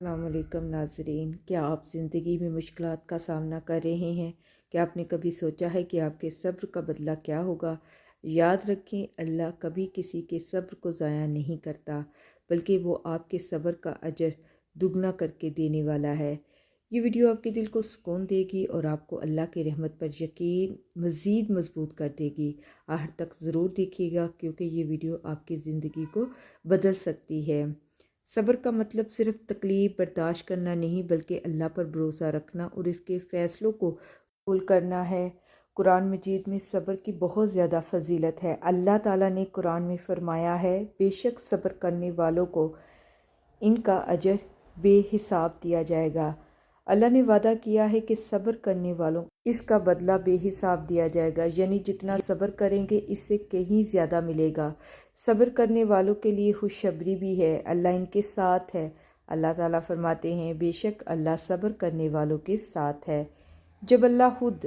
السلام علیکم ناظرین، کیا آپ زندگی میں مشکلات کا سامنا کر رہے ہیں؟ کیا آپ نے کبھی سوچا ہے کہ آپ کے صبر کا بدلہ کیا ہوگا؟ یاد رکھیں، اللہ کبھی کسی کے صبر کو ضائع نہیں کرتا، بلکہ وہ آپ کے صبر کا اجر دگنا کر کے دینے والا ہے۔ یہ ویڈیو آپ کے دل کو سکون دے گی اور آپ کو اللہ کی رحمت پر یقین مزید مضبوط کر دے گی۔ آخر تک ضرور دیکھیے گا کیونکہ یہ ویڈیو آپ کی زندگی کو بدل سکتی ہے۔ صبر کا مطلب صرف تکلیف برداشت کرنا نہیں، بلکہ اللہ پر بھروسہ رکھنا اور اس کے فیصلوں کو قبول کرنا ہے۔ قرآن مجید میں صبر کی بہت زیادہ فضیلت ہے۔ اللہ تعالیٰ نے قرآن میں فرمایا ہے، بے شک صبر کرنے والوں کو ان کا اجر بے حساب دیا جائے گا۔ اللہ نے وعدہ کیا ہے کہ صبر کرنے والوں کو اس کا بدلہ بے حساب دیا جائے گا، یعنی جتنا صبر کریں گے اس سے کہیں زیادہ ملے گا۔ صبر کرنے والوں کے لیے خوشخبری بھی ہے، اللہ ان کے ساتھ ہے۔ اللہ تعالیٰ فرماتے ہیں، بے شک اللہ صبر کرنے والوں کے ساتھ ہے۔ جب اللہ خود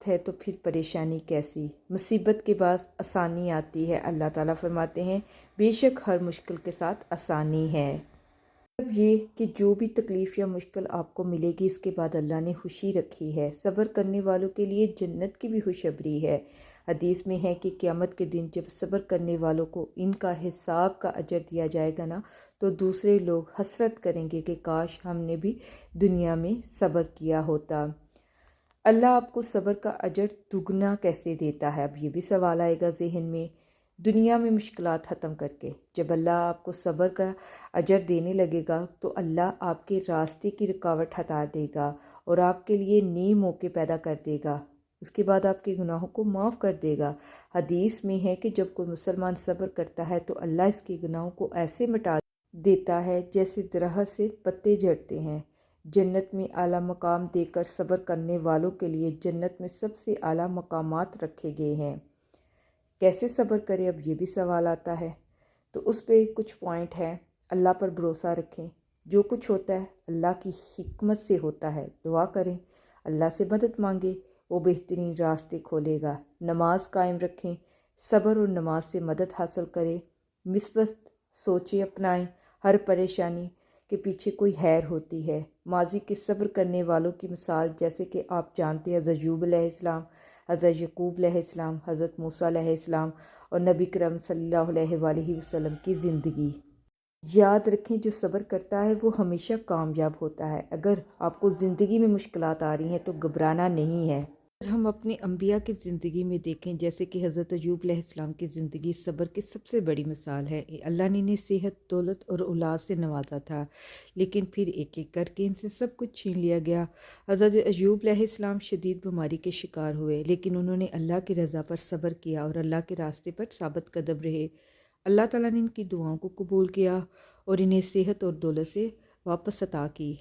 ہے تو پھر پریشانی کیسی؟ مصیبت کے بعد آسانی آتی ہے۔ اللہ تعالیٰ فرماتے ہیں، بے شک ہر مشکل کے ساتھ آسانی ہے۔ مطلب یہ کہ جو بھی تکلیف یا مشکل آپ کو ملے گی، اس کے بعد اللہ نے خوشی رکھی ہے۔ صبر کرنے والوں کے لیے جنت کی بھی خوشخبری ہے۔ حدیث میں ہے کہ قیامت کے دن جب صبر کرنے والوں کو ان کا حساب کا اجر دیا جائے گا نا، تو دوسرے لوگ حسرت کریں گے کہ کاش ہم نے بھی دنیا میں صبر کیا ہوتا۔ اللہ آپ کو صبر کا اجر دگنا کیسے دیتا ہے؟ اب یہ بھی سوال آئے گا ذہن میں۔ دنیا میں مشکلات ختم کر کے جب اللہ آپ کو صبر کا اجر دینے لگے گا تو اللہ آپ کے راستے کی رکاوٹ ہٹا دے گا اور آپ کے لیے نئے موقع پیدا کر دے گا۔ اس کے بعد آپ کے گناہوں کو معاف کر دے گا۔ حدیث میں ہے کہ جب کوئی مسلمان صبر کرتا ہے تو اللہ اس کے گناہوں کو ایسے مٹا دیتا ہے جیسے درخت سے پتے جھڑتے ہیں۔ جنت میں اعلیٰ مقام دے کر صبر کرنے والوں کے لیے جنت میں سب سے اعلیٰ مقامات رکھے گئے ہیں۔ کیسے صبر کرے؟ اب یہ بھی سوال آتا ہے، تو اس پہ کچھ پوائنٹ ہیں۔ اللہ پر بھروسہ رکھیں، جو کچھ ہوتا ہے اللہ کی حکمت سے ہوتا ہے۔ دعا کریں، اللہ سے مدد مانگیں، وہ بہترین راستے کھولے گا۔ نماز قائم رکھیں، صبر اور نماز سے مدد حاصل کریں۔ مثبت سوچیں اپنائیں، ہر پریشانی کے پیچھے کوئی خیر ہوتی ہے۔ ماضی کے صبر کرنے والوں کی مثال جیسے کہ آپ جانتے ہیں، حضرت ایوب علیہ السلام، حضرت یعقوب علیہ السلام، حضرت موسیٰ علیہ السلام اور نبی کرم صلی اللہ علیہ وآلہ وسلم کی زندگی۔ یاد رکھیں، جو صبر کرتا ہے وہ ہمیشہ کامیاب ہوتا ہے۔ اگر آپ کو زندگی میں مشکلات آ رہی ہیں تو گھبرانا نہیں ہے۔ اگر ہم اپنے انبیاء کی زندگی میں دیکھیں، جیسے کہ حضرت ایوب علیہ السلام کی زندگی صبر کی سب سے بڑی مثال ہے۔ اللہ نے انہیں صحت، دولت اور اولاد سے نوازا تھا، لیکن پھر ایک ایک کر کے ان سے سب کچھ چھین لیا گیا۔ حضرت ایوب علیہ السلام شدید بیماری کے شکار ہوئے، لیکن انہوں نے اللہ کی رضا پر صبر کیا اور اللہ کے راستے پر ثابت قدم رہے۔ اللہ تعالیٰ نے ان کی دعاؤں کو قبول کیا اور انہیں صحت اور دولت سے واپس عطا کی۔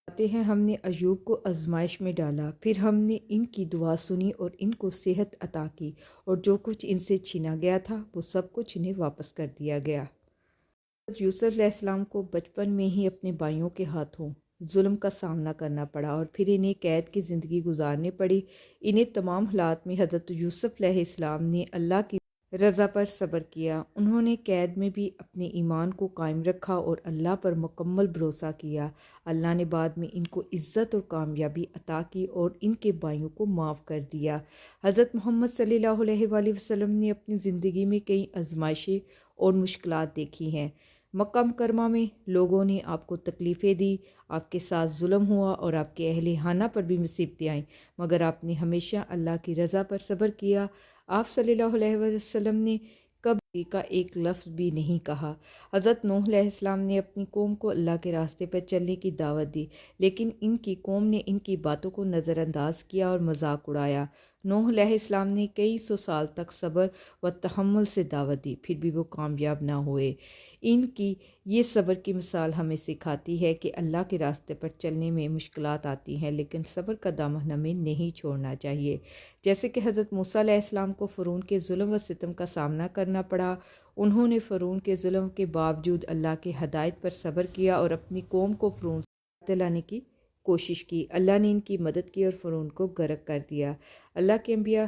کہتے ہیں، ہم نے ایوب کو آزمائش میں ڈالا، پھر ہم نے ان کی دعا سنی اور ان کو صحت عطا کی، اور جو کچھ ان سے چھینا گیا تھا وہ سب کچھ انہیں واپس کر دیا گیا۔ حضرت یوسف علیہ السلام کو بچپن میں ہی اپنے بھائیوں کے ہاتھوں ظلم کا سامنا کرنا پڑا اور پھر انہیں قید کی زندگی گزارنی پڑی۔ انہیں تمام حالات میں حضرت یوسف علیہ السلام نے اللہ کی رضا پر صبر کیا۔ انہوں نے قید میں بھی اپنے ایمان کو قائم رکھا اور اللہ پر مکمل بھروسہ کیا۔ اللہ نے بعد میں ان کو عزت اور کامیابی عطا کی اور ان کے بھائیوں کو معاف کر دیا۔ حضرت محمد صلی اللہ علیہ وآلہ وسلم نے اپنی زندگی میں کئی آزمائشیں اور مشکلات دیکھی ہیں۔ مکہ مکرمہ میں لوگوں نے آپ کو تکلیفیں دی، آپ کے ساتھ ظلم ہوا اور آپ کے اہل خانہ پر بھی مصیبتیں آئیں، مگر آپ نے ہمیشہ اللہ کی رضا پر صبر کیا۔ آپ صلی اللہ علیہ وسلم نے کبھی کا ایک لفظ بھی نہیں کہا۔ حضرت نوح علیہ السلام نے اپنی قوم کو اللہ کے راستے پر چلنے کی دعوت دی، لیکن ان کی قوم نے ان کی باتوں کو نظر انداز کیا اور مذاق اڑایا۔ نوح علیہ السلام نے کئی سو سال تک صبر و تحمل سے دعوت دی، پھر بھی وہ کامیاب نہ ہوئے۔ ان کی یہ صبر کی مثال ہمیں سکھاتی ہے کہ اللہ کے راستے پر چلنے میں مشکلات آتی ہیں، لیکن صبر کا دامن ہمیں نہیں چھوڑنا چاہیے۔ جیسے کہ حضرت موسیٰ علیہ السلام کو فرعون کے ظلم و ستم کا سامنا کرنا پڑا، انہوں نے فرعون کے ظلم کے باوجود اللہ کے ہدایت پر صبر کیا اور اپنی قوم کو فرعون سے لانے کی کوشش کی۔ اللہ نے ان کی مدد کی اور فرعون کو غرق کر دیا۔ اللہ کے انبیاء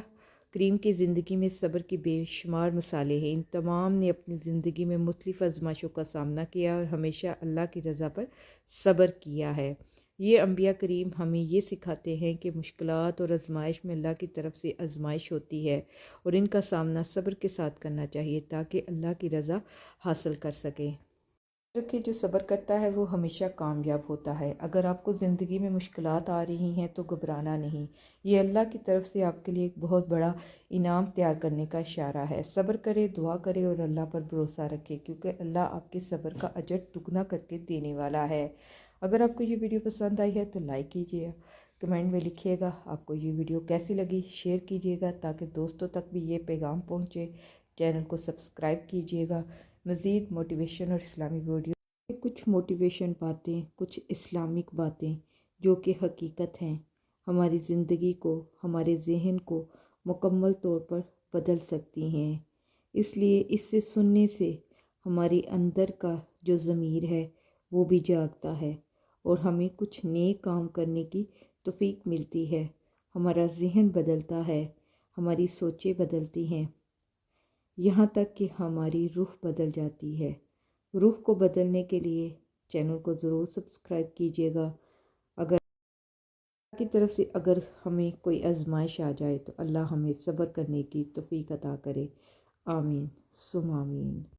کریم کی زندگی میں صبر کی بے شمار مثالیں ہیں۔ ان تمام نے اپنی زندگی میں مختلف آزمائشوں کا سامنا کیا اور ہمیشہ اللہ کی رضا پر صبر کیا ہے۔ یہ انبیاء کریم ہمیں یہ سکھاتے ہیں کہ مشکلات اور آزمائش میں اللہ کی طرف سے آزمائش ہوتی ہے اور ان کا سامنا صبر کے ساتھ کرنا چاہیے تاکہ اللہ کی رضا حاصل کر سکیں۔ کہ جو صبر کرتا ہے وہ ہمیشہ کامیاب ہوتا ہے۔ اگر آپ کو زندگی میں مشکلات آ رہی ہیں تو گھبرانا نہیں، یہ اللہ کی طرف سے آپ کے لیے ایک بہت بڑا انعام تیار کرنے کا اشارہ ہے۔ صبر کرے، دعا کرے اور اللہ پر بھروسہ رکھے، کیونکہ اللہ آپ کے صبر کا اجر دگنا کر کے دینے والا ہے۔ اگر آپ کو یہ ویڈیو پسند آئی ہے تو لائک کیجیے، کمنٹ میں لکھیے گا آپ کو یہ ویڈیو کیسی لگی، شیئر کیجیے گا تاکہ دوستوں تک بھی یہ پیغام پہنچے۔ چینل کو سبسکرائب کیجیے گا۔ مزید موٹیویشن اور اسلامی ویڈیو، کچھ موٹیویشن باتیں، کچھ اسلامک باتیں جو کہ حقیقت ہیں، ہماری زندگی کو، ہمارے ذہن کو مکمل طور پر بدل سکتی ہیں۔ اس لیے اسے سننے سے ہماری اندر کا جو ضمیر ہے وہ بھی جاگتا ہے اور ہمیں کچھ نیک کام کرنے کی توفیق ملتی ہے، ہمارا ذہن بدلتا ہے، ہماری سوچیں بدلتی ہیں، یہاں تک کہ ہماری روح بدل جاتی ہے۔ روح کو بدلنے کے لیے چینل کو ضرور سبسکرائب کیجیے گا۔ اگر اللہ کی طرف سے اگر ہمیں کوئی آزمائش آ جائے تو اللہ ہمیں صبر کرنے کی توفیق عطا کرے۔ آمین ثم آمین۔